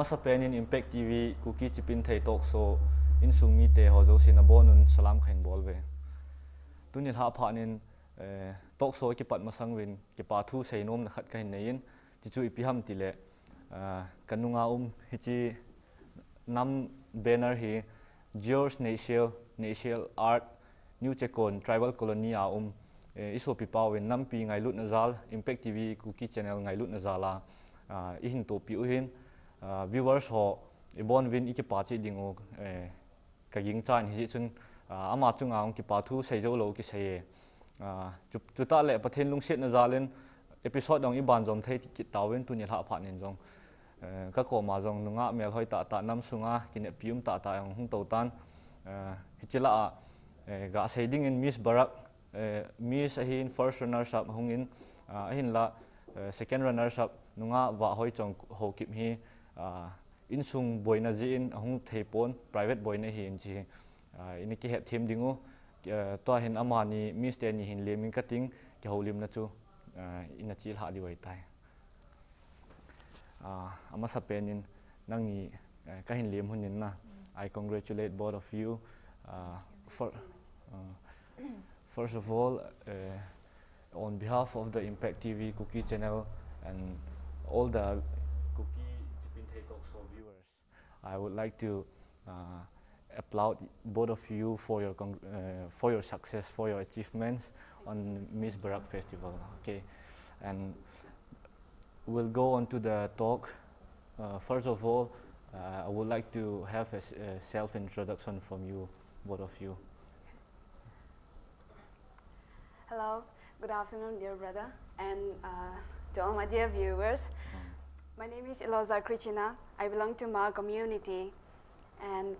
masa penin Impact TV Kuki Chipinthei Talkshow in sungmi te hozo sinabonun salam khain bolve tunil ha phanin Talkshow ki pat masangwin ki pathu seinom na khat kain nein chichu ipiham tile kanunga hichi nam banner hi George National Art New Chekon Tribal Colony iso pipawin nampi ngai lut nazal Impact TV Kuki channel ngai lut nazala ihin to pi uhin viewers ho ibon win iki pachi dingo kaging chan hi chun ama chunga ki pathu seijo lo ki sei chuta le pathen lungset nazalen episode dong iban jom thei ki tawin tu ni ha phanin jong ka ko ma jong nunga mel hoi ta nam sunga kine pium ta ang hung to tan hichila ga seiding in Miss Barak Miss ahin first runners up hungin ahin la second runners up nunga wa hoi chong ho kip hi insung boina jin ahung thepon private boina hi inchi iniki he them dingu to hin amani Miss te ni hin leming kating ke holim na chu ina chil ha di wai tai ama sapenin nangi ka hin lem hunin na I congratulate both of you first of all on behalf of the Impact TV Kuki channel and all the Kuki Chipinthei Talkshow viewers, I would like to applaud both of you for your success, for your achievements on Miss Barak Festival. Okay, and we'll go on to the talk. First of all, I would like to have a self-introduction from you, both of you. Hello, good afternoon, dear brother, and to all my dear viewers. My name is Ilozar Krichina. I belong to Ma community, and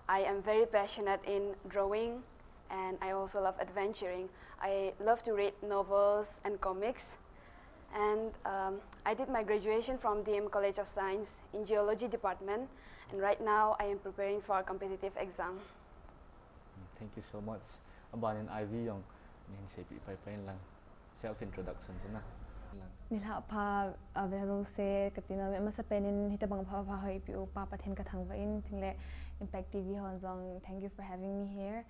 I am very passionate in drawing, and I also love adventuring. I love to read novels and comics, and I did my graduation from DM College of Science in Geology department, and right now I am preparing for a competitive exam. Thank you so much. Abanin Ivy yung lang self-introduction na. Nilha pa avelo se katina me masa penin hitabang pa hoi piu papathen ka thangwain tingle Impact TV honjong. Thank you for having me here.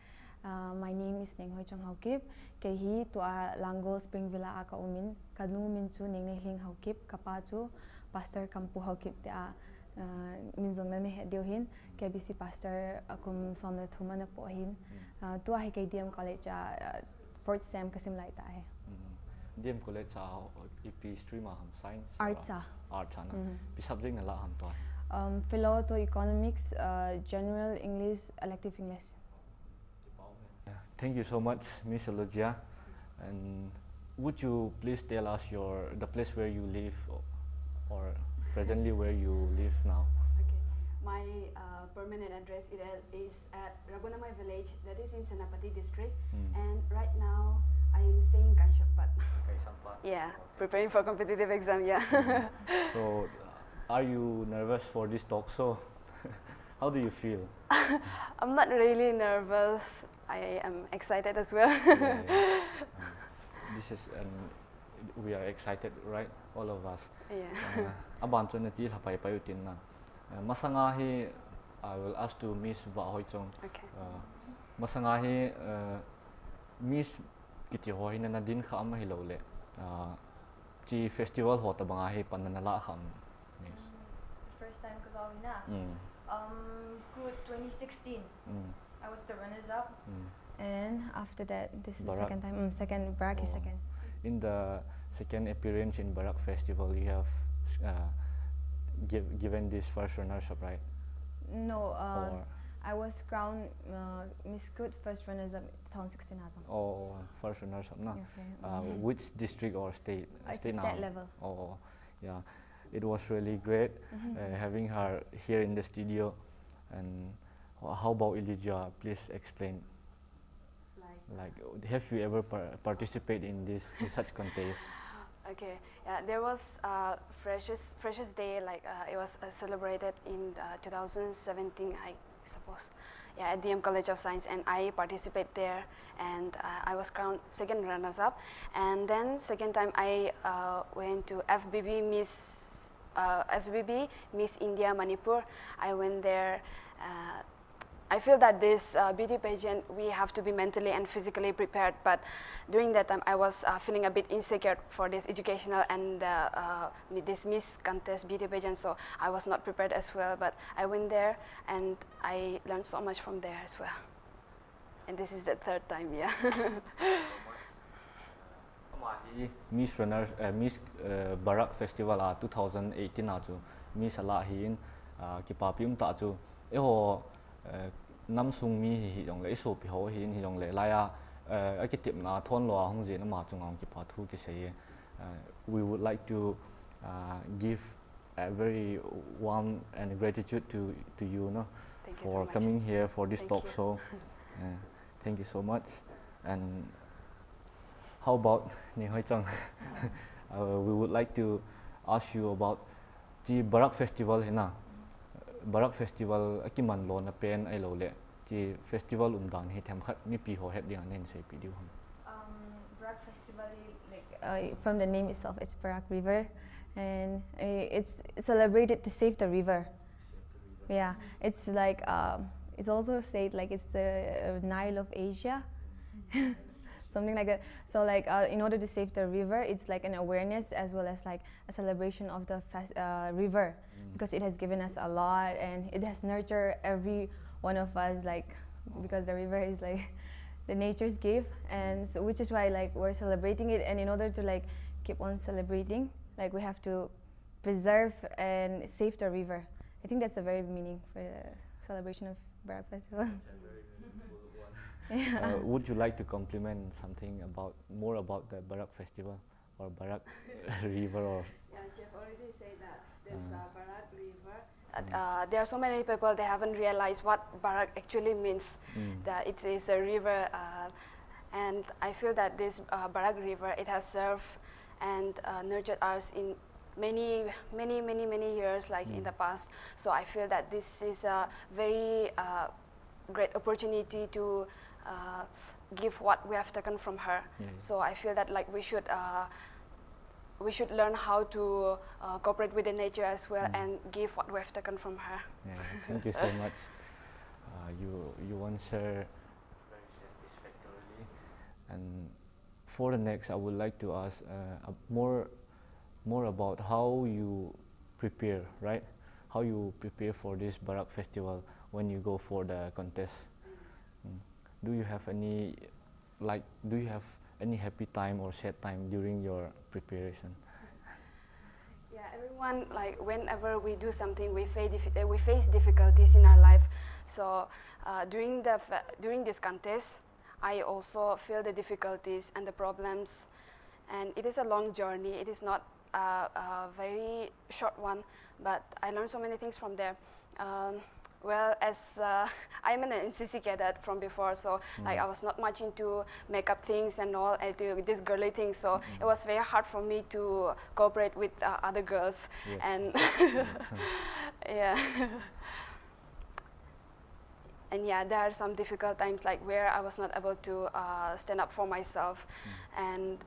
My name is Neng Hoi Chong Haukip ke hi to a Lango Spring Villa aka umin kanu min chu Neng Hling Haukip kapa chu Pastor Kampu Haukip te a minjong na ne deuhin ke BC Pastor akum somna thuma na pohin to a hi DM College fourth sem kasim lai ta hai DM College EP stream science arts na pi subject na la ham to philo to economics general English elective English. Thank you so much, Miss Elogia, and would you please tell us the place where you live or presently where you live now? Okay, my permanent address is at Ragunamai village, that is in Senapati district, and right now I am staying in Kanshappat. Yeah, preparing for competitive exam. Yeah. So, are you nervous for this talk show? How do you feel? I'm not really nervous. I am excited as well. This is we are excited, right? All of us. Yeah. Aban chon na chi hapai payutin na. Masangahi I will ask to Miss Ba Hoi Chong. Okay. Masangahi Miss kiti hoi na din kha ama hilole. Chi festival ho ta bangahi pananala kham. Miss. First time ko gawin na. Good 2016. I was the runners-up, and after that, this is the second time. Second Barak is second. In the second appearance in Barak Festival, you have given this first runners-up, right? No, I was crowned Miss Good first runners-up 2016 as well. Oh, first runners-up, no. Okay. Which district or state? State level. Oh, yeah. It was really great having her here in the studio. And how about Elijah? Please explain. Like have you ever participated in such contest? Okay, yeah, there was Freshers Day, like it was celebrated in 2017, I suppose. Yeah, at DM College of Science, and I participated there, and I was crowned second runners-up. And then second time I went to FBB Miss FBB Miss India Manipur. I went there. I feel that this beauty pageant, we have to be mentally and physically prepared, but during that time I was feeling a bit insecure for this educational and this Miss Contest beauty pageant, so I was not prepared as well, but I went there and I learned so much from there as well. And this is the third time, yeah. Miss Runner, Miss Barak Festival 2018 aju Miss Alahin Kipapium taju eho nam sung mi hi yong le so pi ho hin hi yong le la ya a ki tip na thon lo hong je na ma chung ang ki pa thu ki sei we would like to give a very warm and gratitude to you, no, for coming here for this talk show. Thank you so much. And how about Ni Hoi Chang? We would like to ask you about the Barak Festival hina. Barak Festival akiman lo na pen ai lo le. The festival dan he tham khat mi pi ho het ding nen sei pi diu. Barak Festival, like from the name itself, it's Barak River, and it's celebrated to save the river. Yeah, it's like it's also said like it's the Nile of Asia. Something like that. So like in order to save the river, it's like an awareness as well as like a celebration of the river, because it has given us a lot and it has nurtured every one of us, like because the river is like the nature's gift, and so which is why like we're celebrating it. And in order to like keep on celebrating, like we have to preserve and save the river. I think that's the very meaning for the celebration of Barak Festival. Yeah. Would you like to compliment something more about the Barak Festival or Barak River? Or yeah, Chef already said that this Barak River. There are so many people they haven't realized what Barak actually means. That it is a river, and I feel that this Barak River, it has served and nurtured us in many years, like in the past. So I feel that this is a very great opportunity to give what we have taken from her. So I feel that like we should learn how to cooperate with the nature as well and give what we have taken from her. Yeah, thank you so much. You answer very satisfactorily. And for the next, I would like to ask more about how you prepare, right? How you prepare for this Barak Festival when you go for the contest. Do you have any happy time or sad time during your preparation? Yeah, everyone, like whenever we do something, we face difficulties in our life. So during this contest, I also feel the difficulties and the problems, and it is a long journey. It is not a very short one, but I learned so many things from there. Well, as I'm an NCC cadet from before, so like I was not much into makeup things and all, and do this girly thing. So it was very hard for me to cooperate with other girls, and yeah. And yeah, there are some difficult times like where I was not able to stand up for myself, and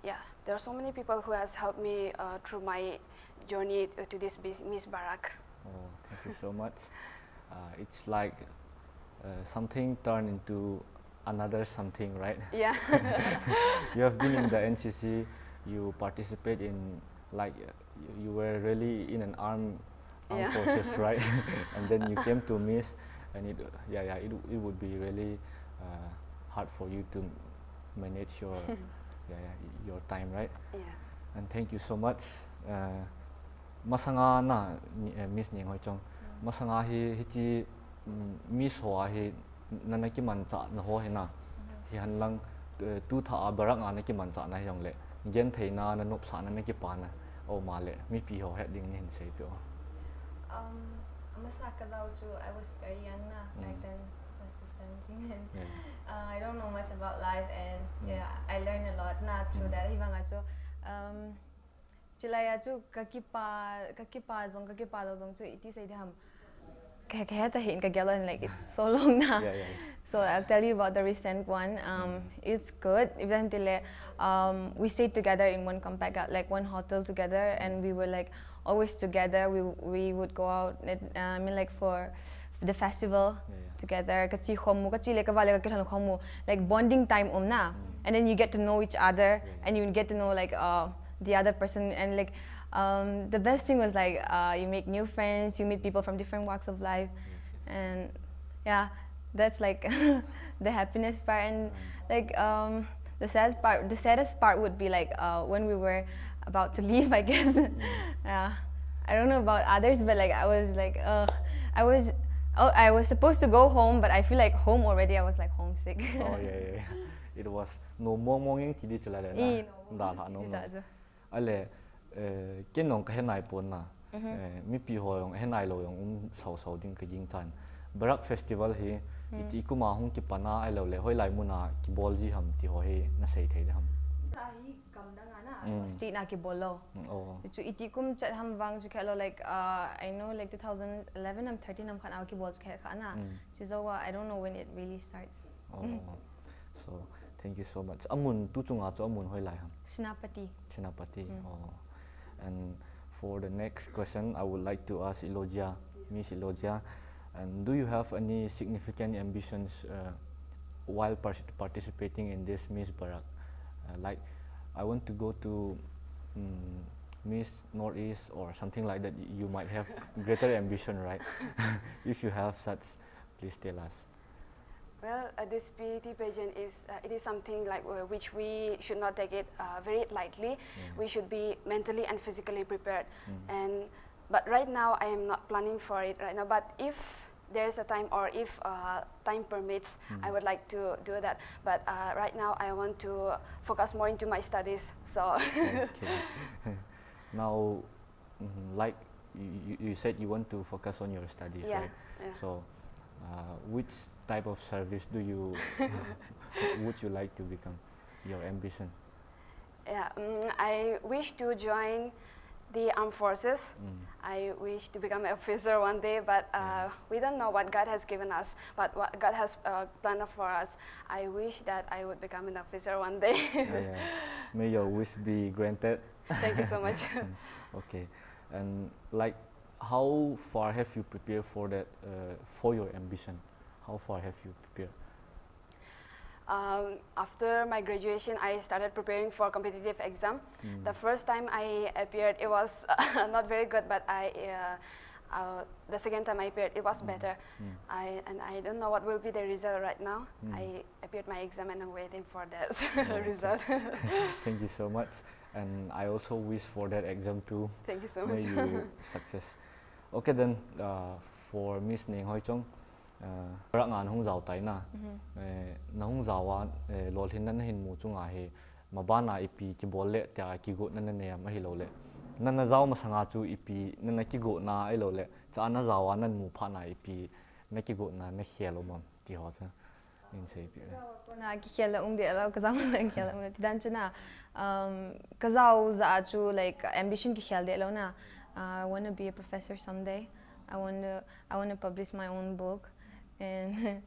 yeah, there are so many people who has helped me through my journey to this Miss Barak. Oh, thank you so much. It's like something turned into another something, right? Yeah. You have been in the NCC, you participate in, like, you were really in an armed forces, right? And then you came to Miss, and it would be really hard for you to manage your your time, right? Yeah. And thank you so much. Masanga na Miss Ning Hoi Chong. Masanga hi Miss Hoa hi nanaki mancha na ho hina hi han lang tu tha Barak na ki mancha na yong le gen theina na nop sa na ki pa na o ma le mi pi ho het ding nin sei pyo. Masaka zau chu, I was very young na, like then I was 17, and I don't know much about life, and I learned a lot na through that. Hibanga chu Chilaya chu kakipa lo zong chu iti say ham like it's so long now. So I'll tell you about the recent one. It's good. We stayed together in one compact, like one hotel together, and we were like always together. We would go out. I mean, like for the festival together. Kachi khomu, kachi leka vale ka kithan khomu. Like bonding time na. And then you get to know each other, and you get to know like the other person, and like the best thing was like you make new friends, you meet people from different walks of life, and yeah, that's like the happiness part. And like the saddest part would be like when we were about to leave, I guess. Yeah, I don't know about others, but like I was like I was supposed to go home, but I feel like home already. I was like homesick. Oh yeah. It was no more morning kidi chala le na da no ale ken nong ka henai pon na mi pi ho yong henai lo yong sau ding ka jing chan barak festival hi iti kuma hung ki pana ai lo le hoi lai muna ki bol ji ham ti ho he na sei thei ham ta hi kam da nga na street na ki bolo chu iti kum chat ham wang chu khelo like I know like 2011 I'm 13 am khan au ki bol khel khana chizowa I don't know when it really starts. So thank you so much. Amun tu chunga chu amun hoi lai ham. Sinapati. And for the next question, I would like to ask Elogia, Miss Elogia, and do you have any significant ambitions while participating in this Miss Barak? Like, I want to go to Miss Northeast or something like that. You might have greater ambition, right? If you have such, please tell us. Well, this PET pageant is it is something like which we should not take it very lightly. We should be mentally and physically prepared. But right now I am not planning for it right now. But if there is a time or if time permits, I would like to do that. But right now I want to focus more into my studies. So. Now, like you said, you want to focus on your studies, right? Yeah. So. Which type of service do you would you like to become? Your ambition? Yeah, I wish to join the armed forces. I wish to become an officer one day, but we don't know what God has given us, but what God has planned for us. I wish that I would become an officer one day. May your wish be granted. Thank you so much. Okay, and like, how far have you prepared for that, for your ambition? How far have you prepared? After my graduation, I started preparing for competitive exam. The first time I appeared, it was not very good, but the second time I appeared, it was better. I don't know what will be the result right now. I appeared my exam and I'm waiting for that result. Thank you so much, and I also wish for that exam too. Thank you so much. May you success. Okay then, for Miss Ning Hoi Chong, barak ngan hung zau tai na, na hung zau wa lol hin nan hin mu chunga he, mabana ipi ki bol le tia ki go nan ne ma hi lo le, nan na zau ma sanga chu ipi nan na ki go na ai lo le, cha na zau wa nan mu pha na ipi na ki go na na khelo mom ti ho cha, in sei pi. Ko na ki khela de alo ka zau na khela ti dan chuna, ka zau za chu like ambition ki khel de alo na. I want to be a professor someday. I want to publish my own book, and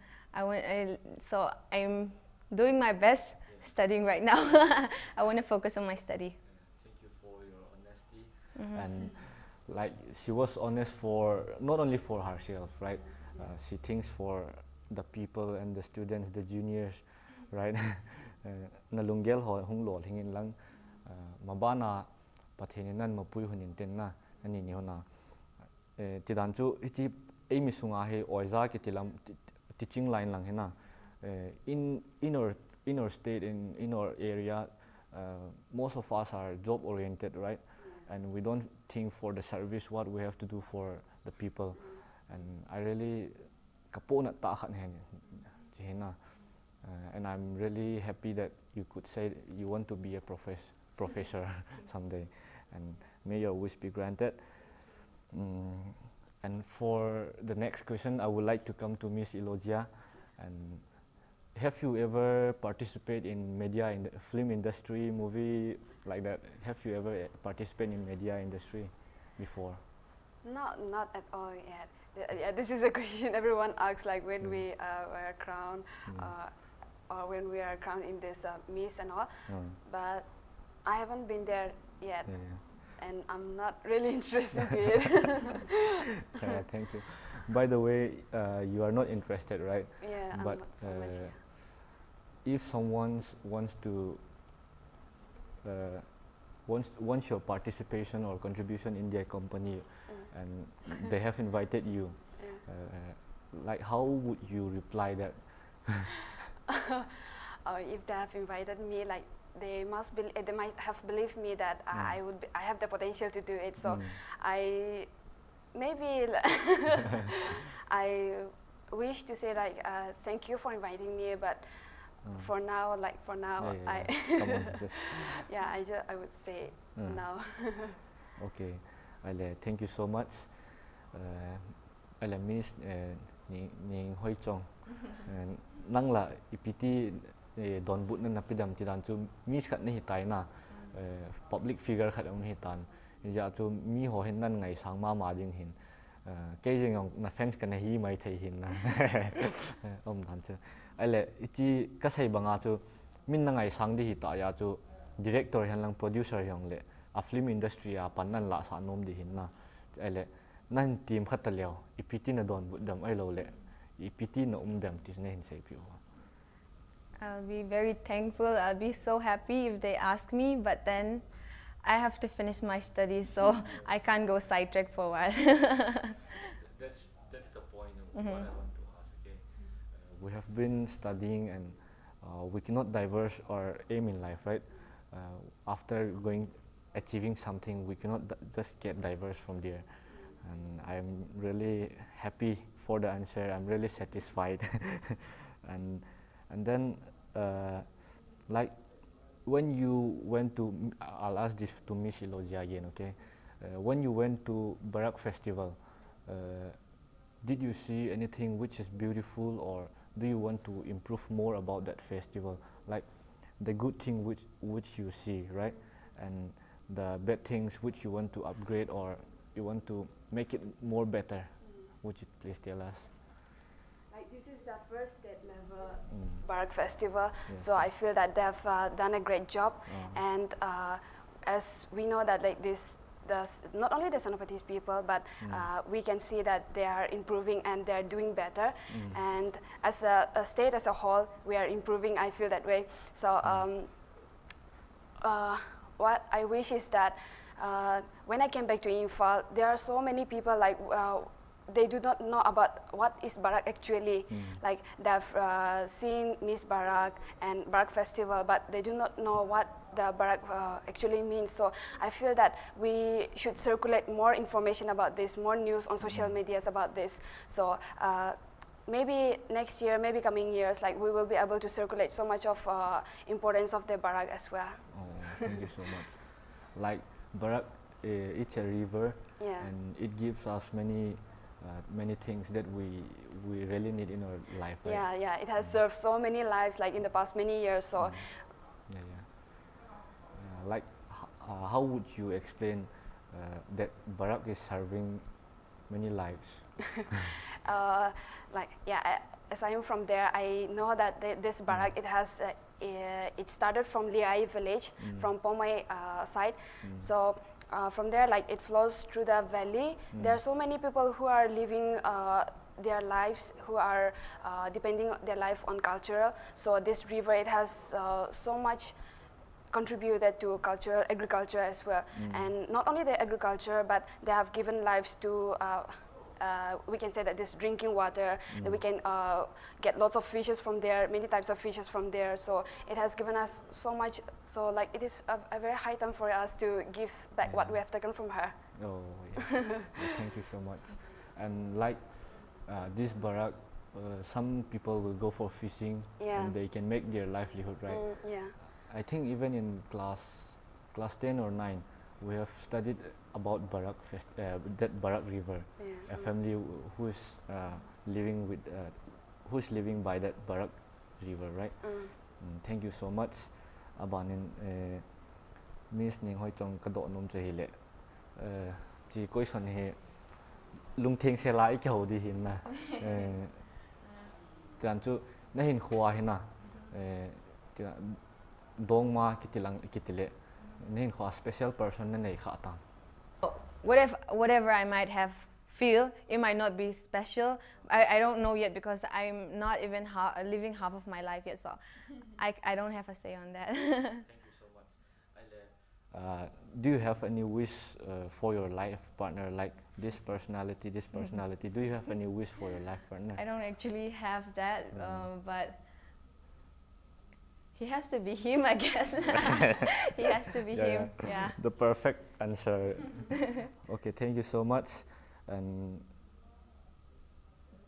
so I'm doing my best studying right now. I want to focus on my study. Thank you for your honesty. And like, she was honest for not only for herself, right? She thinks for the people and the students, the juniors, right? Nalunggel ho hung lol hingin lang mabana patheninan mapui hunin ten na. Ani ni hona tidan chu ichi emi sunga he oiza ki tilam teaching line lang hena in our state, in our area, most of us are job oriented, right? And we don't think for the service what we have to do for the people. And I really kapona ta khan hen jina, and I'm really happy that you could say you want to be a professor someday, and may your wish be granted. And for the next question, I would like to come to Miss Elogia. And have you ever participated in media, in the film industry, movie, like that? Have you ever participated in media industry before? Not at all yet. Yeah, this is a question everyone asks, like when we wear a crown, or when we are crowned in this Miss and all. But I haven't been there yet. and I'm not really interested in it. Thank you. By the way, you are not interested, right? Yeah, but I'm not so much. Yeah. if someone wants to wants your participation or contribution in their company, and they have invited you, like how would you reply that? If they have invited me, like they might have believed me that I have the potential to do it. So I maybe I wish to say like thank you for inviting me, but for now, come on, just I would say no. Okay, thank you so much. Miss Ning Hoi Chong, nang la ipiti don but na napidam tidan chu miss khat ni hitai na public figure khat om hitan ja chu mi ho hin nan ngai sang ma ding hin ke jing na fans kan hi mai thei hin na om dan chu ichi ka sei banga chu min na ngai sang di hita ya chu director han lang producer yong le a film industry a pan nan la sa nom di hin na nan team khat leo ipiti na don but dam ai lo le ipiti na dam tis ne hin sei pi. I'll be very thankful. I'll be so happy if they ask me, but then I have to finish my studies, so I can't go sidetrack for a while. That's the point of what I want to ask. Okay, we have been studying, and we cannot diverge our aim in life, right? After achieving something, we cannot just get diverse from there. And I'm really happy for the answer. I'm really satisfied, and then like when you went to, I'll ask this to Miss Elogia again, okay? When you went to Barak Festival, did you see anything which is beautiful, or do you want to improve more about that festival? Like the good thing which you see, right? And the bad things which you want to upgrade, or you want to make it more better. Would you please tell us? Like this is the first state level Barak Festival, so I feel that they've done a great job. And as we know that like not only the Senapatis people, but we can see that they are improving and they are doing better. And as a state as a whole, we are improving. I feel that way. So what I wish is that when I came back to Imphal, there are so many people like they do not know about what is Barak actually. Like they've seen Miss Barak and Barak Festival, but they do not know what the Barak actually means. So I feel that we should circulate more information about this, more news on social medias about this. So maybe next year, maybe coming years, like we will be able to circulate so much of importance of the Barak as well. Thank you so much. Like Barak, it's a river, and it gives us many things that we really need in our life, right? Yeah, it has served so many lives, like in the past many years. So, like how would you explain that Barak is serving many lives? As I am from there, I know that this Barak it started from Liai village, from Pomai side. So. From there, like it flows through the valley. There are so many people who are living their lives, who are depending their life on cultural. So this river, it has so much contributed to agriculture as well. And not only the agriculture, but they have given lives to we can say that this drinking water, that we can get lots of fishes from there, many types of fishes from there. So it has given us so much. So like it is a very high time for us to give back what we have taken from her. Oh, yeah. Thank you so much. And like this Barak, some people will go for fishing, and they can make their livelihood, right? I think even in class 10 or 9, we have studied about Barak that Barak River, a family who's living by that Barak River, right? Thank you so much. Abanin Miss Ning Hoi Chong kadok nom che hile. Chi question he lung thing se lai kyo di hin na. Tian chu na hin khwa hin na. Dong ma kitile. Nin khwa special person na nei kha tang. whatever I might have feel, it might not be special. I don't know yet because I'm not even living half of my life yet, so I don't have a say on that. Thank you so much. Do you have any wish for your life partner, like this personality, this personality? Do you have any wish for your life partner? I don't actually have that, but he has to be him, I guess. He has to be him. Yeah. The perfect answer. Okay, thank you so much. And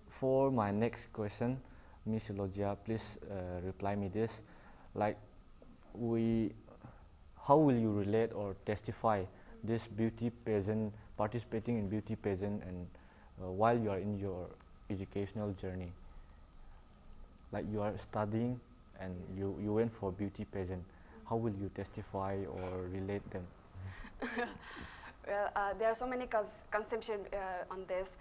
for my next question, Miss Logia, please reply me this. Like, how will you relate or testify this beauty pageant, participating in beauty pageant, and while you are in your educational journey? Like you are studying and you went for beauty pageant. How will you testify or relate them? Well, there are so many conceptions on this.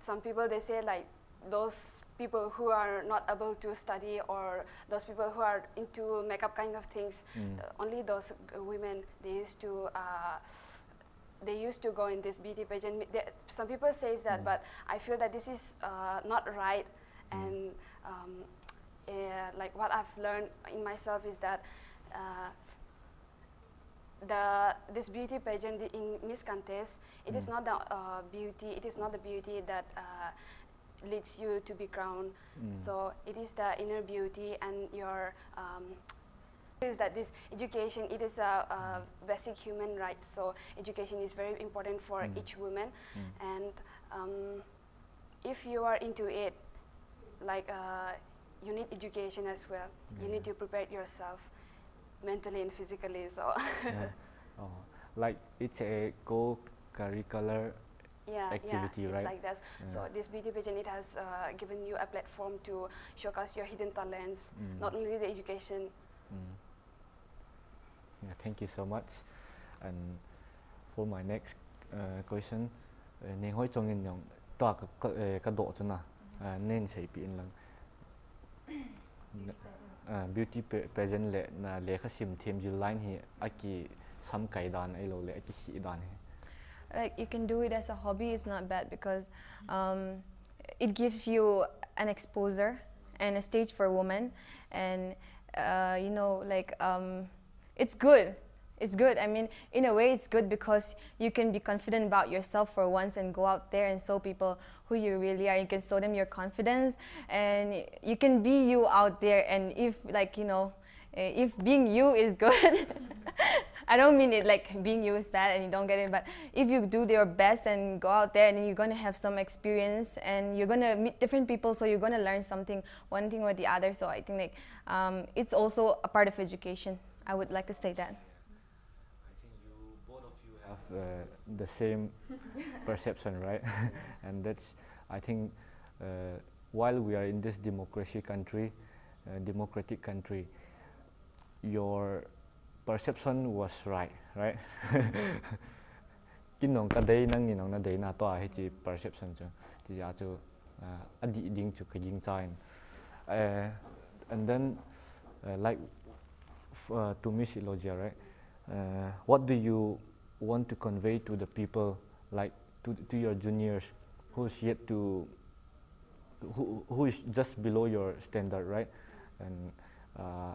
Some people, they say like those people who are not able to study, or those people who are into makeup kind of things, only those women, they used to go in this beauty pageant. Some people say that, but I feel that this is not right. And like what I've learned in myself is that this beauty pageant in Miss Contest, it is not the beauty. It is not the beauty that leads you to be crowned. So it is the inner beauty and your. Is that this education? It is a basic human right. So education is very important for each woman, and if you are into it, like you need education as well. You need to prepare yourself mentally and physically. So like it's a co-curricular activity, it's right? like that. So this beauty pageant, it has given you a platform to showcase your hidden talents, not only the education. Yeah, thank you so much. And for my next question, nên hỏi cho nghìn nhong toa cái độ cho na nên sẽ bị in lăng beauty pageant lệ na lệ khá sim thêm dư line hi aki sam kai dan ai lo lệ aki si dan hi. Like you can do it as a hobby. It's not bad because it gives you an exposure and a stage for women, and you know, like it's good. It's good. I mean, in a way, it's good because you can be confident about yourself for once and go out there and show people who you really are. You can show them your confidence, and you can be you out there. And if, like, you know, if being you is good, I don't mean it like being you is bad and you don't get it, but if you do your best and go out there, and then you're going to have some experience and you're going to meet different people, so you're going to learn something, one thing or the other. So I think like it's also a part of education. I would like to say that. Both of you have the same perception, right? And that's, I think, while we are in this democratic country, your perception was right? Kinong kadai nang ninong na day na to ahi perception cho, ji ya cho adi ding cho kajing chain, and then like to Miss Logia, right? What do you want to convey to the people, like to your juniors, who's yet to, who is just below your standard, right? And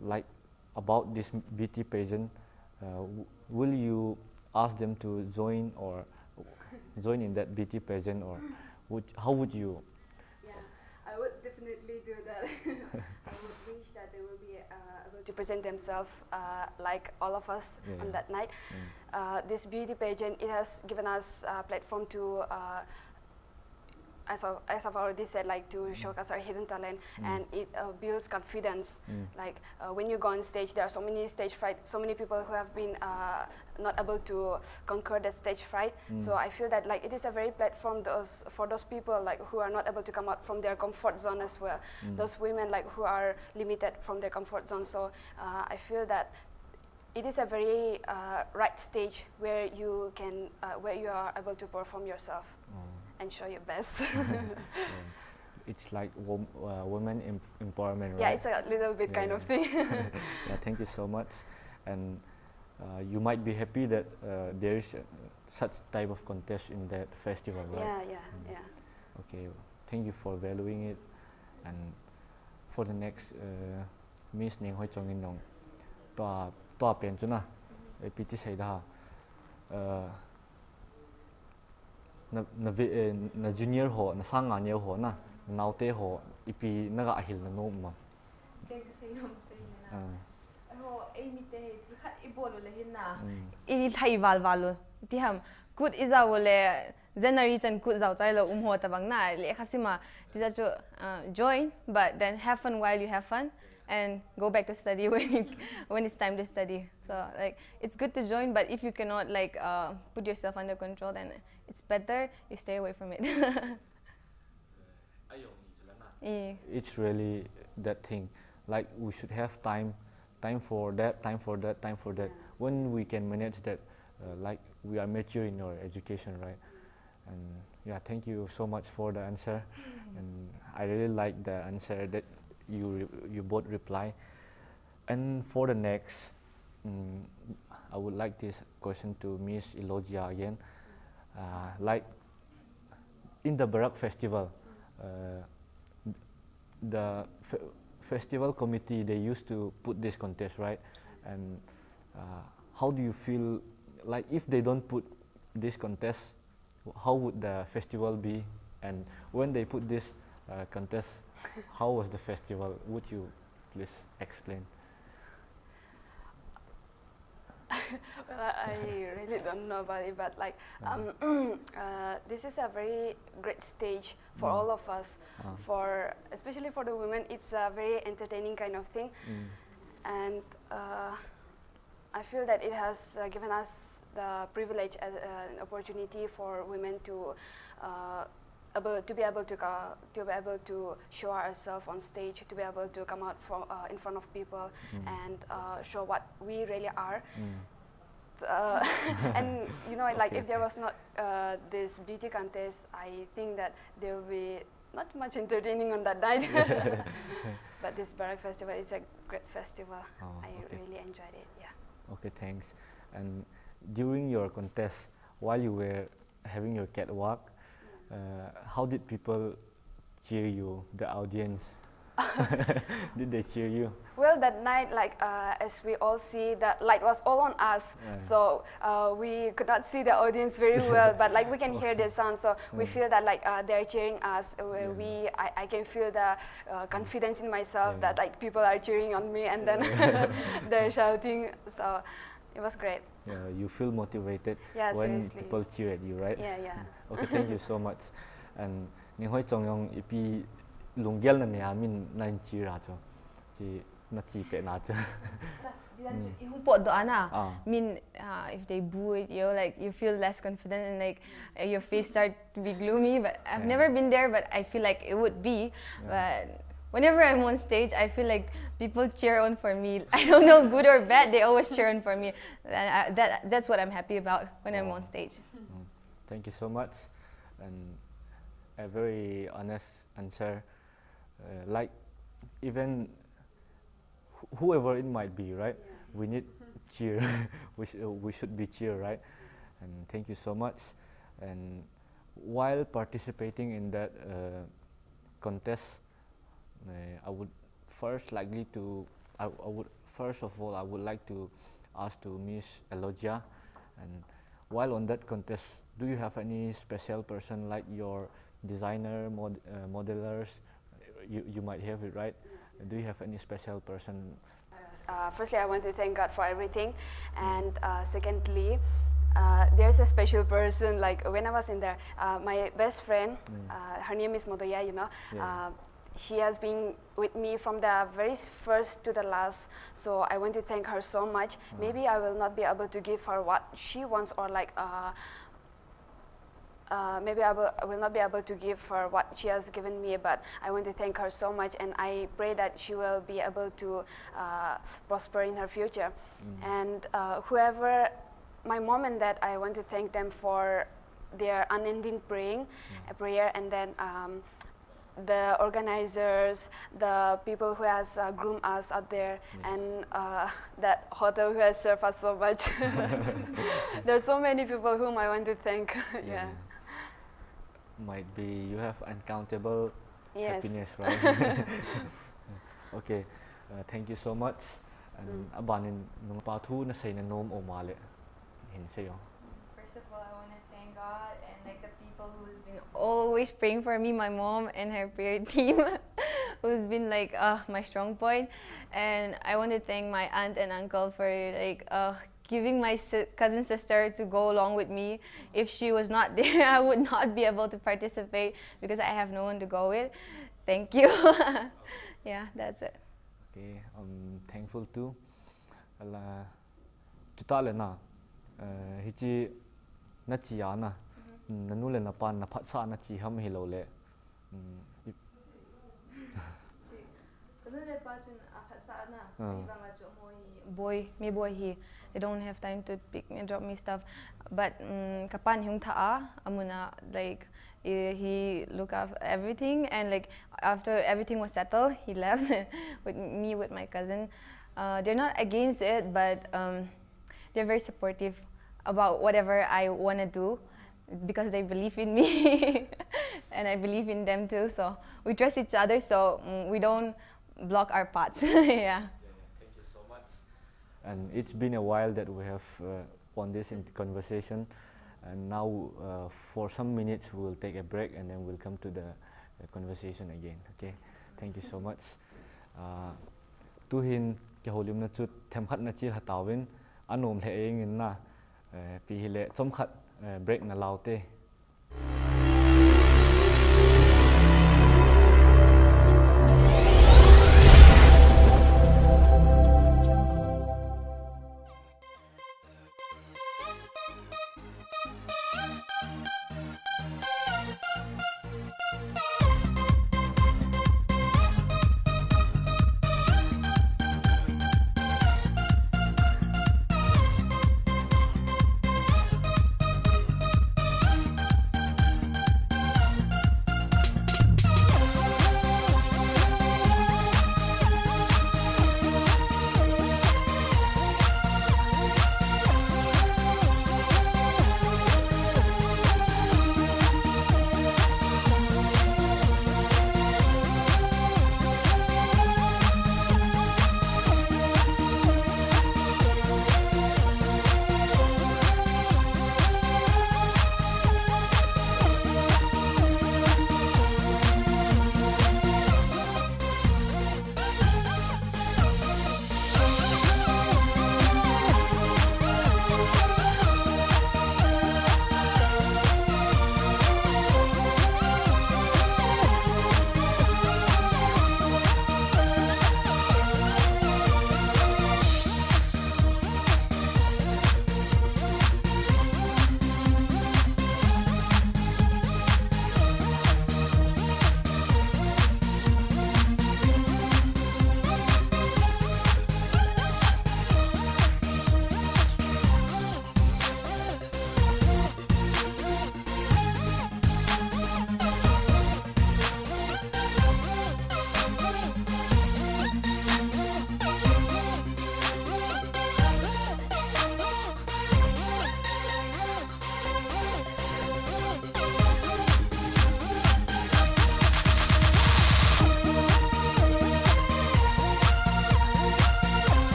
like about this beauty pageant, will you ask them to join in that beauty pageant, or how would you? Yeah, I would definitely do that. I would wish that they will be able to present themselves like all of us on that night. This beauty pageant, it has given us a platform to, as I've already said, like to showcase our hidden talent, and it builds confidence. Like when you go on stage, there are so many stage fright, so many people who have been not able to conquer the stage fright. So I feel that like it is a very platform for those people like who are not able to come out from their comfort zone as well. Those women like who are limited from their comfort zone. So I feel that it is a very right stage where you can, where you are able to perform yourself and show your best. It's like women empowerment, right? Yeah, it's a little bit kind of thing. Yeah, thank you so much. And you might be happy that there is such type of contest in that festival, right? Yeah. Okay, thank you for valuing it. And for the next Miss Ning Hoi Chong In Nong toa pen chuna piti sei da na junior ho na sang anya ho na naute ho ipi naga ahil na no ma I thai valu ti ham good isa wole January chan good zau chai lo ho tabang na le khasima ti ja chu join but then have fun while you have fun and go back to study when it's time to study. So like it's good to join, but if you cannot like put yourself under control, then it's better you stay away from it. It's really that thing. Like we should have time for that, time for that. When we can manage that, like we are mature in our education, right? And yeah, thank you so much for the answer. And I really like the answer that you both reply. And for the next, I would like this question to Miss Elogia again. Like in the Barak festival, the festival committee, they used to put this contest, right? And how do you feel, like if they don't put this contest, how would the festival be? And when they put this contest, how was the festival? Would you please explain? Well, I really don't know about it, but like this is a very great stage for all of us. For especially for the women, it's a very entertaining kind of thing, and I feel that it has given us the privilege as an opportunity for women to be able to show ourselves on stage, to be able to come out from in front of people and show what we really are. And you know, like if there was not this beauty contest, I think that there will be not much entertaining on that night. But this Barak festival is a great festival. I really enjoyed it. Yeah. Okay, thanks. And during your contest, while you were having your catwalk, how did people cheer you, the audience? Did they cheer you? Well, that night, like as we all see, that light was all on us, so we could not see the audience very well, but like we can hear the sound, so we feel that like they're cheering us. I can feel the confidence in myself that like people are cheering on me, and then they're shouting. So it was great. Yeah, you feel motivated when seriously. People cheer at you, right? Yeah. Okay, thank you so much. And Ning Hoi Chong Yong ipi lungyal na niya min na cheer ato, chi na chi pe na ato. If they boo it, like you feel less confident and like your face start to be gloomy. But I've never been there, but I feel like it would be. But whenever I'm on stage, I feel like people cheer on for me. I don't know, good or bad, they always cheer on for me. And that's what I'm happy about when I'm on stage. Thank you so much, and a very honest answer. Like even whoever it might be, right? We need cheer. we should be cheer, right? And thank you so much. And while participating in that contest, I would first like to ask to Miss Elogia, and while on that contest, do you have any special person like your designer, modelers? You might have it, right? Do you have any special person? Firstly, I want to thank God for everything, and secondly, there's a special person. Like when I was in there, my best friend, her name is Modoya. You know, she has been with me from the very first to the last. So I want to thank her so much. Maybe I will not be able to give her what she wants, or like maybe I will not be able to give her what she has given me, but I want to thank her so much, and I pray that she will be able to prosper in her future. And whoever, my mom and dad, I want to thank them for their unending prayer, and then the organizers, the people who has groomed us out there, and that hotel who has served us so much. There's so many people whom I want to thank. Yeah. Might be you have uncountable happiness, right? Okay, thank you so much. And abanin nung patu na say na nom o male hin sayo. First of all, I want to thank God and like the people who's been always praying for me, my mom and her prayer team, who's been like my strong point. And I want to thank my aunt and uncle for like giving my cousin sister to go along with me. If she was not there, I would not be able to participate because I have no one to go with. Thank you. Yeah, that's it. Okay, I'm thankful too. Ala tutale na hichi na chia na nanu le na pan na phat sa na chi ham hi lo le boy he they don't have time to pick and drop me stuff, but kapan yung thaa amuna like he look after everything, and like after everything was settled he left with me with my cousin. They're not against it, but they're very supportive about whatever I want to do because they believe in me and I believe in them too, so we trust each other, so we don't block our paths. Yeah. Thank you so much. And it's been a while that we have on this conversation, and now for some minutes we will take a break and then we'll come to the conversation again. Okay, thank you so much. Tu hin ke holim na chut them khat na chi hatawin anom le eng na pi hi le chom khat break na laute.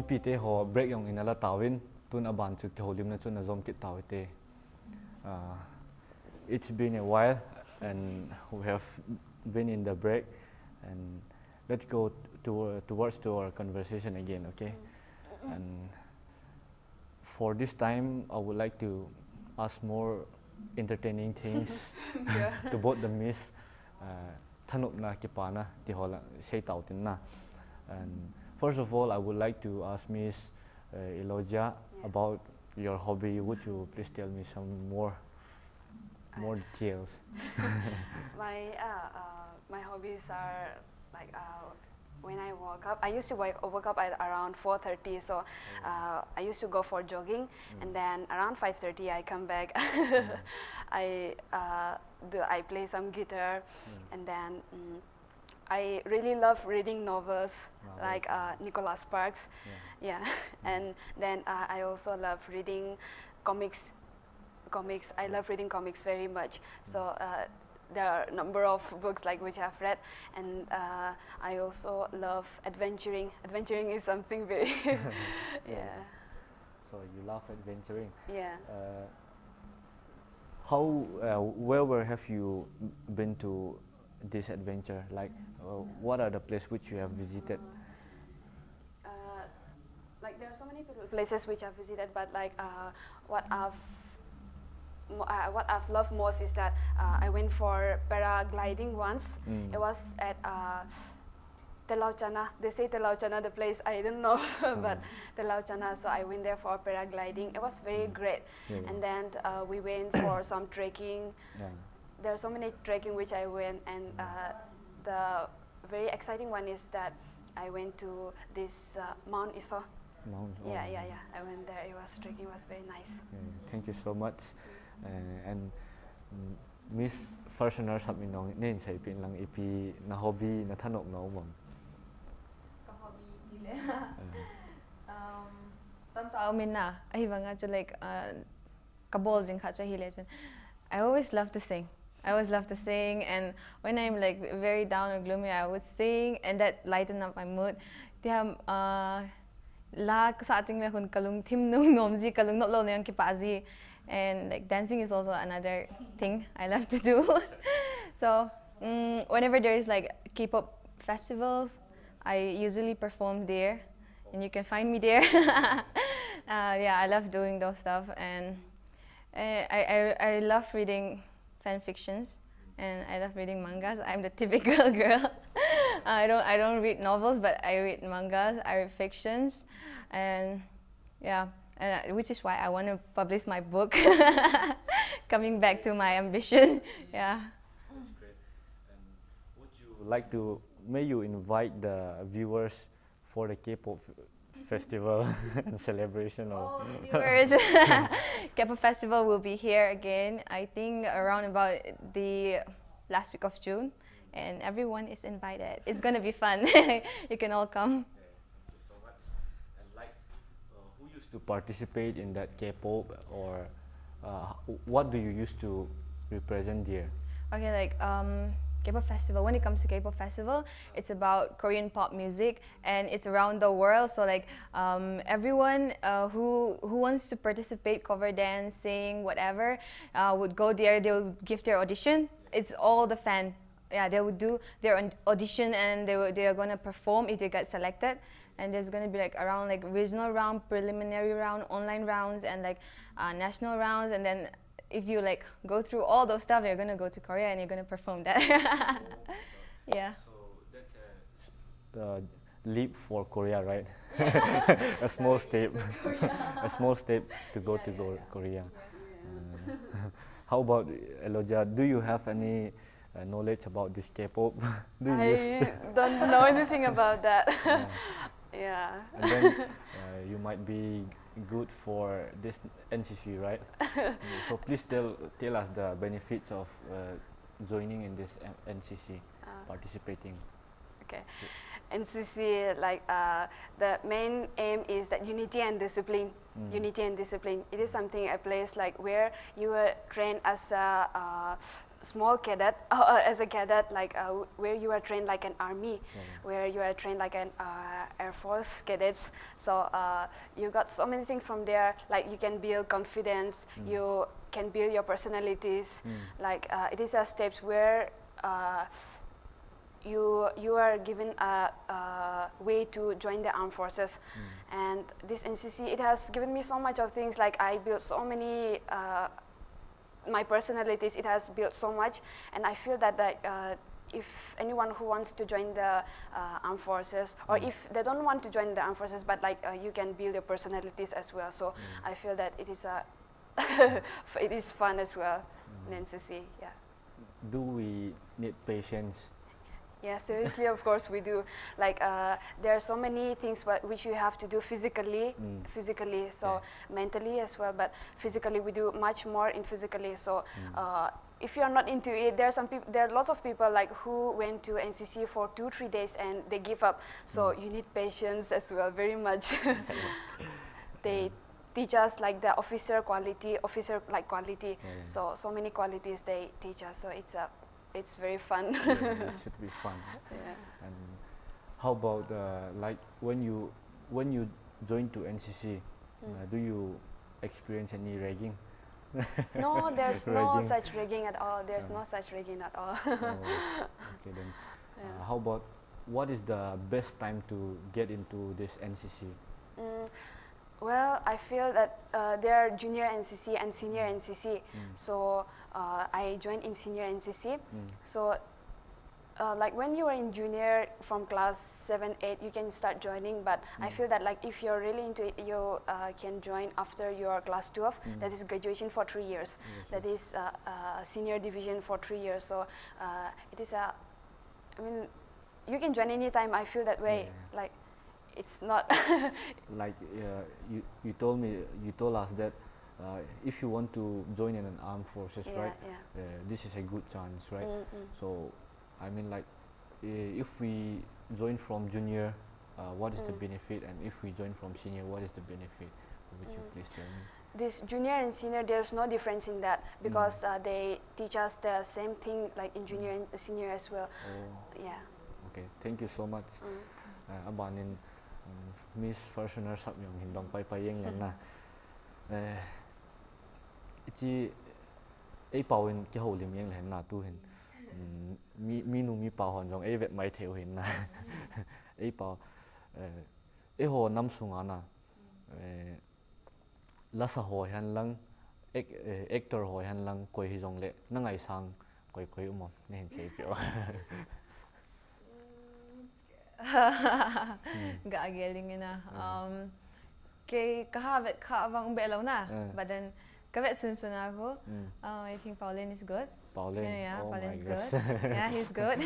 mi pi te ho break yong inala tawin tun aban chu ke holim na chu na zom kit tawite. It's been a while and we have been in the break, and let's go towards our conversation again, okay? And for this time, I would like to ask more entertaining things to both the miss. Thanup na kipana ti hola say tautin na. And first of all, I would like to ask Miss Elogia about your hobby. Would you please tell me some more details? My hobbies are like when I woke up. I used to wake up at around 4:30. So I used to go for jogging, and then around 5:30 I come back. I play some guitar, and then I really love reading novels like Nicholas Sparks. And then I also love reading comics. I love reading comics very much. So there are a number of books like which I've read, and I also love adventuring. Adventuring is something very So you love adventuring. Yeah. Where have you been to this adventure? Like, what are the places which you have visited? Like there are so many places which I've visited, but like what I've loved most is that I went for paragliding once. It was at Telauchana. They say Telauchana, the place, I don't know, but Telauchana. So I went there for paragliding. It was very great. And then we went for some trekking. There are so many trekking which I went, and the very exciting one is that I went to this Mount Iso. Yeah. I went there. It was trekking. Was very nice. Thank you so much. And Miss Farshner sabi nong nen say pin lang ipi na hobby na thanok na umam. Ka hobby dile. Tam tao min na ai banga cho like kabol jing kha cha hile chen. I always love to sing. And when I'm like very down or gloomy, I would sing, and that lighten up my mood. Tiam la sa ating la hun kalung thim nung nomji kalung not lo nang kipazi. And like dancing is also another thing I love to do. So whenever there is like K-pop festivals, I usually perform there, and you can find me there. I love doing those stuff, and I love reading fan fictions, and I love reading mangas. I'm the typical girl. I don't read novels, but I read mangas. I read fictions, and which is why I want to publish my book. Coming back to my ambition, That's great. And would you like to, may you invite the viewers for the K-pop festival and celebration of viewers. K-pop festival will be here again, I think around about the last week of June, and everyone is invited. It's gonna be fun. You can all come. To participate in that K-pop, or what do you used to represent there? Okay, like K-pop festival. When it comes to K-pop festival, it's about Korean pop music, and it's around the world. So like everyone who wants to participate, cover dance, sing, whatever, would go there. They will give their audition. It's all the fan. Yeah, they would do their audition, and they are gonna perform if they get selected. And there's gonna be like around like regional round, preliminary round, online rounds, and like national rounds. And then if you like go through all those stuff, you're gonna go to Korea and you're gonna perform that. Yeah. So that's a leap for Korea, right? A small step. A small step to go to Korea. How about Elogia? Do you have any knowledge about this K-pop? I don't know anything about that. Yeah. And then you might be good for this NCC, right? So please tell us the benefits of joining in this NCC, participating. Okay. NCC, like the main aim is that unity and discipline. Unity and discipline. It is something, a place like where you are trained as a small cadet, as a cadet, like where you are trained like an army, where you are trained like an Air Force cadets. So you got so many things from there. Like you can build confidence, you can build your personalities. Like it is a steps where you are given a way to join the armed forces. And this NCC, it has given me so much of things. Like I built so many my personalities. It has built so much, and I feel that if anyone who wants to join the armed forces, or if they don't want to join the armed forces, but like you can build your personalities as well. So I feel that it is a it is fun as well in NCC. Yeah. Do we need patience? Yeah, seriously, of course we do. Like there are so many things which you have to do physically, so mentally as well. But physically, we do much more in physically. So if you are not into it, there are lots of people like who went to NCC for 2-3 days and they give up. So you need patience as well, very much. They teach us like the officer quality. So many qualities they teach us. So it's very fun. It should be fun. Yeah. And how about like when you join to NCC, do you experience any ragging? No, there's no such ragging at all. There's no such ragging at all. Okay then. How about what is the best time to get into this NCC? Well, I feel that there are junior NCC and senior NCC. So I joined in senior NCC. So like when you are in junior from class 7, 8, you can start joining. But I feel that like if you're really into it, you can join after your class 12. That is graduation for 3 years. That is senior division for 3 years. So it is I mean, you can join anytime. I feel that way. Like. It's not like you told us that if you want to join in an armed forces, right? This is a good chance, right? So I mean, like if we join from junior, what is the benefit, and if we join from senior, what is the benefit? Would you please tell me? This junior and senior, there's no difference in that because they teach us the same thing like in junior and senior as well. Yeah. Okay, thank you so much. Abanin Miss Fashioner sab yung hindong payeng lang na. Iti ay pawin ki ho lim yang len na tu hin. Mi nu mi pa hon jong ay vet mai theu hin na. Ay pa ay ho nam sunga na. La sa ho han lang actor ho han lang koi hi jong le na ngai sang koi umom ne hin sei pyo. Gaagaling na. Kay kahavet kaawang belaw na. But then kavet sunsun ako. I think Pauline is good. Pauline. Yeah, oh Pauline's good. Yeah, he's good.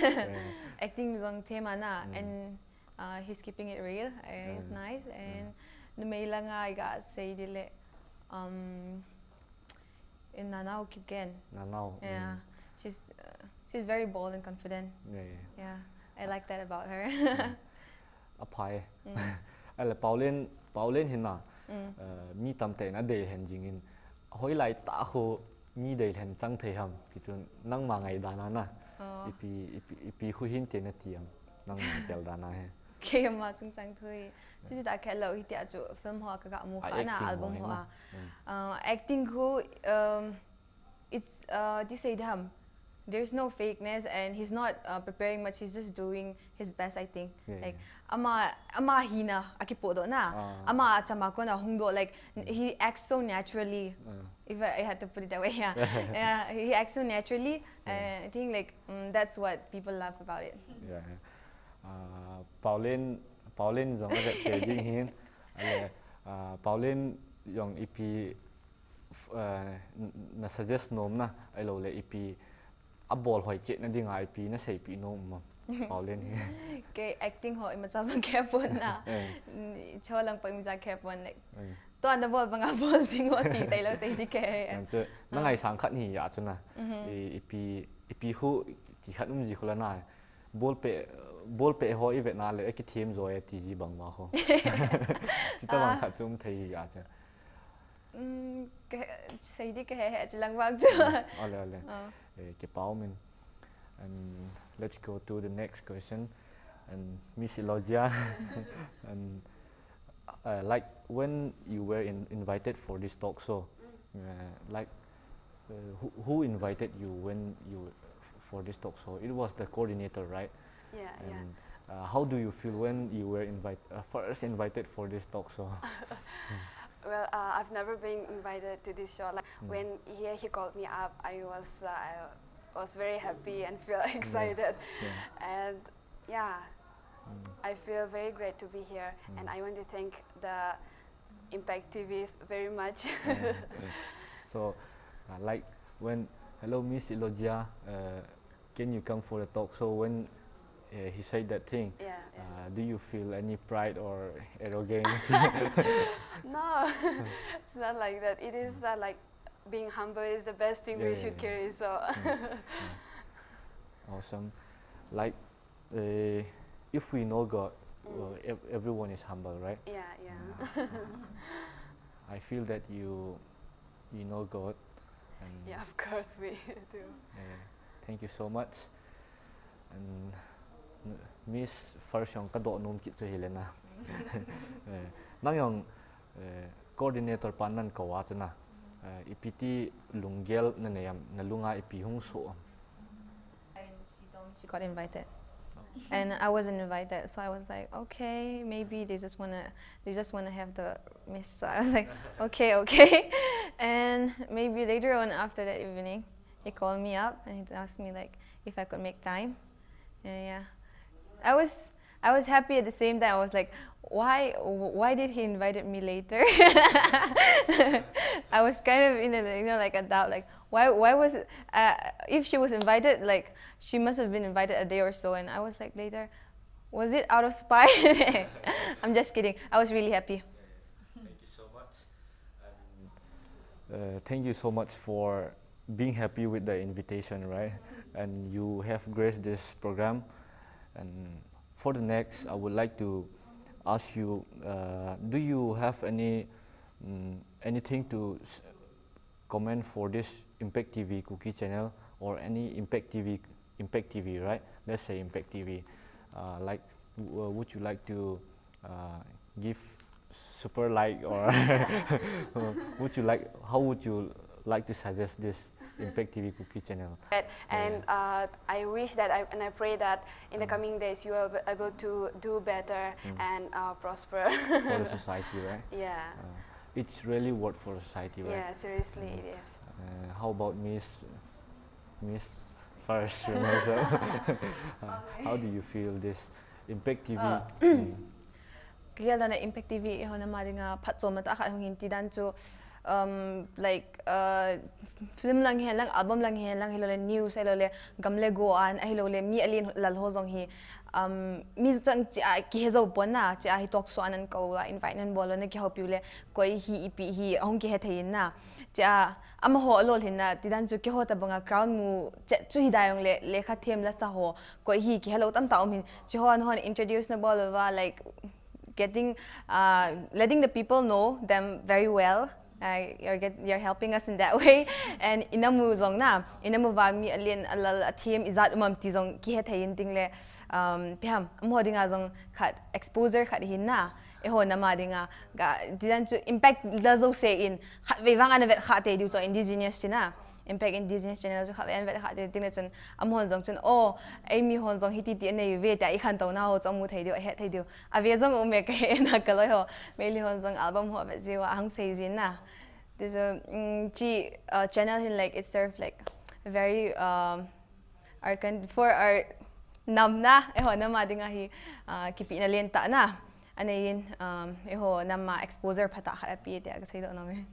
Acting zong tema na and he's keeping it real. It's nice and numela nga I got say dile in Nanao keep gen. Nanao. Yeah. She's very bold and confident. Yeah. I like that about her. Apai. Ala Pauline hina. Mi tamte na de hen jingin. Hoi lai ta ho mi de hen chang thei ham ti chun nang ma ngai dana na. Ipi hu hin te na tiam nang ma tel dana he. Ke ma chung chang thui. Chi ta khe lo hi ti a chu film ho ka mu kha na album ho acting ho it's this say dham. There's no fakeness and he's not preparing much. He's just doing his best, I think. Like ama hina akipodo na ama chama ko na hungdo, like he acts so naturally. If I had to put it that way, yeah, he acts so naturally. I think like that's what people love about it. Pauline jong a vet jing hin. Pauline yong ipi na suggest nom na ai lo le ipi a ball hoi chet na ding IP na sei pi no ma Pauline he ke acting ho ima cha so careful na cho lang pa ima careful like to an ball banga ball sing o ti tai lo sei di ke na ngai sang khat hi ya chuna ipi hu ti khat ji khula na ball pe ho i vet na le ki team joy ti ji bang ma ho ti ta bang khat chum thei ya cha say di ke he lang wag chu ale ke pau min. And let's go to the next question. And Miss Elogia, and like when you were invited for this talk show, like who invited you when you for this talk show? It was the coordinator, right? Yeah, and how do you feel when you were first invited for this talk show? Well, I've never been invited to this show. Like when he called me up, I was very happy and feel excited, and yeah, I feel very great to be here, and I want to thank the Impact TV very much. So, like when hello Miss Elogia, can you come for the talk show? When he said that thing, do you feel any pride or arrogance? No, it's not like that. It is like being humble is the best thing we should carry. So awesome. Like if we know God, everyone is humble, right? Yeah. I feel that you know God. And yeah, of course we do. Thank you so much. And Miss first yung kadok nung kitso Helena. Nang yung coordinator panan kawa na ipiti lunggel na nayam nalunga ipihung so. And she told me she got invited. And I wasn't invited, so I was like, okay, maybe they just wanna have the miss. So I was like, okay. And maybe later on after that evening, he called me up and he asked me like if I could make time. And yeah, I was happy at the same time. I was like, why did he invited me later? I was kind of in a like a doubt, like why was it, if she was invited, like she must have been invited a day or so, and I was like later, was it out of spite? I'm just kidding. I was really happy. Thank you so much. Thank you so much for being happy with the invitation, right? And you have graced this program. And for the next, I would like to ask you, do you have anything to comment for this Impact TV Kuki channel or any Impact TV, right? Let's say Impact TV. Like, would you like to give super like, or how would you like to suggest this Impact TV Kuki channel? And I wish that and I pray that in the coming days you will be able to do better and prosper for the society, right? Yeah. It's really work for society, right? Yeah, seriously, it is. How about Miss first? You know, so how do you feel this Impact TV? Kaya na Impact TV iho na mari nga phatso mata kha hong hintidan chu like film lang hen lang album lang hen lang hilole news hilole gamle go an hilole mi alin lal ho jong hi mi jang cha ki hezo pona cha hi talk so anan ko invite nan bolo na ki hopiule koi hi ipi hi hong ki he thein na cha am ho lol hin na tidan chu ki ho ta banga crowd mu chu hi dayong le kha them la sa ho koi hi ki hello tam ta om hin chi ho an introduce na bolo wa like getting letting the people know them very well. You're helping us in that way, and inamu zong na inamu va mi alien alal athiam izat umam ti zong ki he thayin tingle pham amho dinga zong khat exposure khat hin na eho na ma dinga ga didan chu impact la zo say in khat ve wang an vet khat te du so indigenous china Impact Indigenous channel chu khat en vet khat te tingle chun amhon zong chun oh ai mi hon zong hiti ti nei ve ta I khan to na ho chom mu thei du he thei du ave zong u me ke na kaloi ho me li hon zong album ho ve ji wa hang sei jin na. There's a channel in like it served like very for our namna eho na ma dinga hi kipi na lenta na anayin eho na ma exposure phata kha pi te ag sei do na me.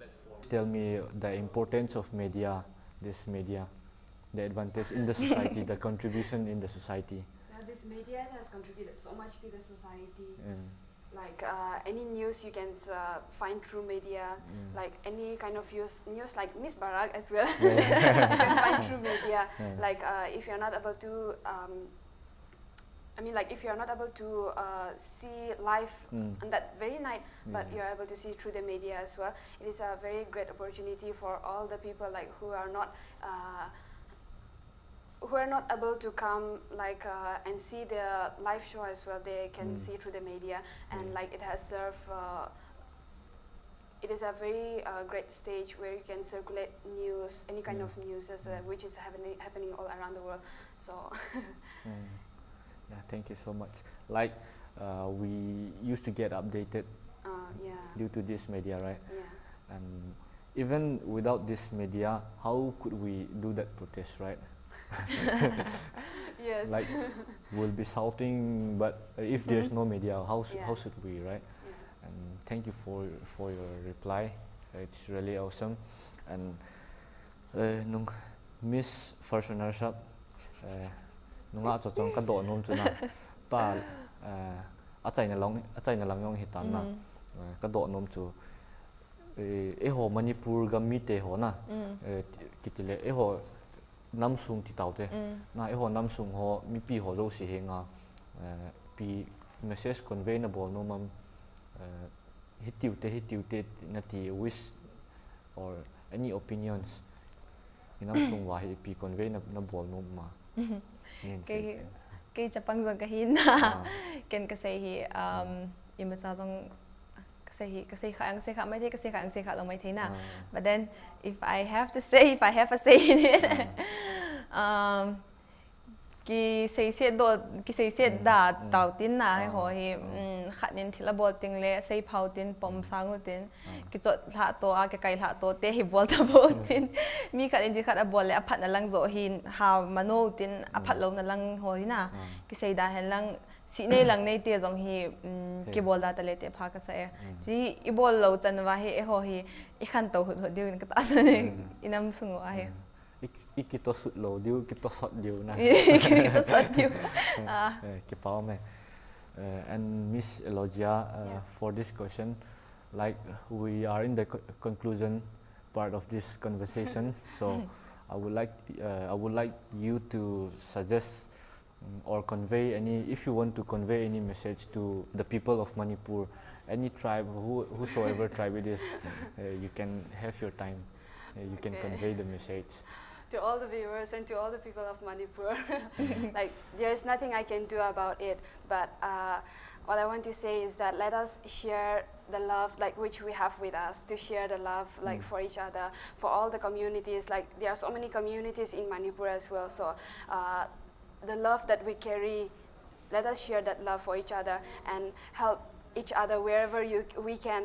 Tell me the importance of media, this media, the advantage in the society, the contribution in the society. This media has contributed so much to the society. Like any news you can find through media, like any kind of news like Miss Barak as well, you can find through media. Like if you're not able to, if you're not able to see live on that very night, but you're able to see through the media as well, it is a very great opportunity for all the people like who are not who are not able to come like and see the live show as well, they can see through the media, and like it has served. It is a very great stage where you can circulate news, any kind of news, which is happening all around the world. So, yeah, thank you so much. Like we used to get updated due to this media, right? Yeah. And even without this media, how could we do that protest, right? Yes. Like we'll be shouting, but if there's no media, how should we, right? And thank you for your reply. It's really awesome. And nung Miss First Runner-up, nung nga chong ka do nom chuna ta achai na lang yong hitam na ka do nom chu ho Manipur ga mi te ho na kitile ho nam sung ti tau te na ho nam sung ho mi pi ho zo si he nga pi message convey na bol no mam hitiu te na ti wish or any opinions inam sung wa hi pi convey na bol no ma cái Japan zong kahin na ken kasi hi imasa zong kasi kha mai the kasi kha long mai the na, but then if I have a say in it, ki say da tau tin na ho hi khat nin thila bol ting le say phau tin pom sangu tin ki chot tha to a ke kai tha to te hi bol ta bol tin mi khat in khat a bol le a phat na lang zo hin ha mano tin a phat lo na lang ho hi na ki say da hen lang si nei lang nei te jong hi ki bol da ta le te pha ka sa ji I bol lo chan wa hi e ho hi I khan to hu diu ka ta sa ne inam sungu a hi kita sut lo diu kita sot diu na kita sot diu ki pao me and Miss Elogia for this question, like we are in the conclusion part of this conversation, so I would like you to suggest or convey if you want to convey any message to the people of Manipur, any tribe, whosoever tribe it is, you can have your time, you can convey the message. To all the viewers and to all the people of Manipur, like there's nothing I can do about it, but what I want to say is that let us share the love like which we have with us, to share the love like for each other, for all the communities. Like there are so many communities in Manipur as well, so the love that we carry, let us share that love for each other and help each other wherever we can,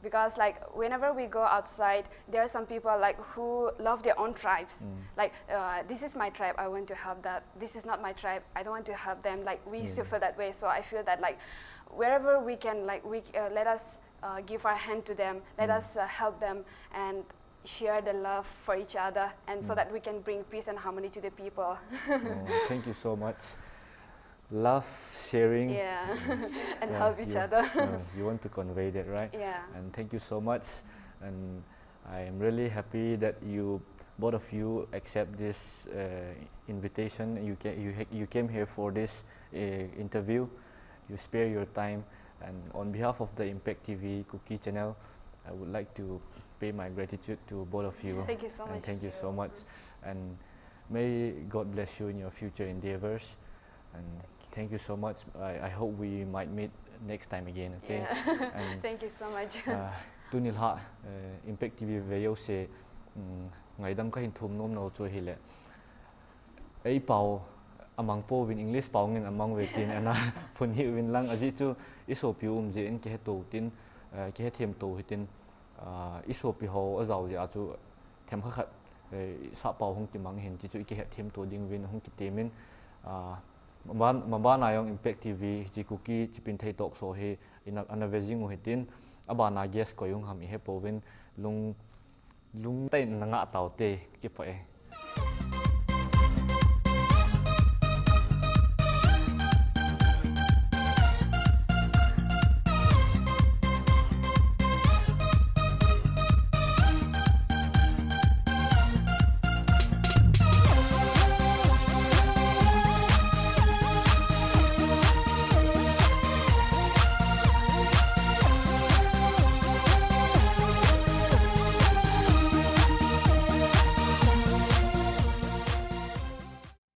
because like whenever we go outside, there are some people like who love their own tribes, like this is my tribe, I want to help that. This is not my tribe, I don't want to help them. Like we used to feel that way, so I feel that like wherever we can, like let us give our hand to them, let us help them and share the love for each other, and so that we can bring peace and harmony to the people. Thank you so much. Love, sharing, and help each other. You want to convey that, right? Yeah. And thank you so much. And I am really happy that both of you accept this invitation. You came here for this interview. You spare your time, and on behalf of the Impact TV Kuki channel, I would like to pay my gratitude to both of you. Thank you so much. Thank you so much. And may God bless you in your future endeavors. And thank you so much. I hope we might meet next time again. Okay. Yeah. And thank you so much. Tunilha Impact TV video se ngai dam ka hin thum nom no cho hile. Ei pau amang po win English pau ngin amang wetin ana phun hi win lang aji chu isopium je en ke to tin ke them to hitin isopi ho azau ja chu them kha khat sa pau hong ti mang hin chi chu ke them to ding win hong ki temin mamba na yong Impact TV ji Kuki Chipinthei Talkshow he ina anavezing hitin abana guest ko yung ham he povin lung te nga taw te ki pa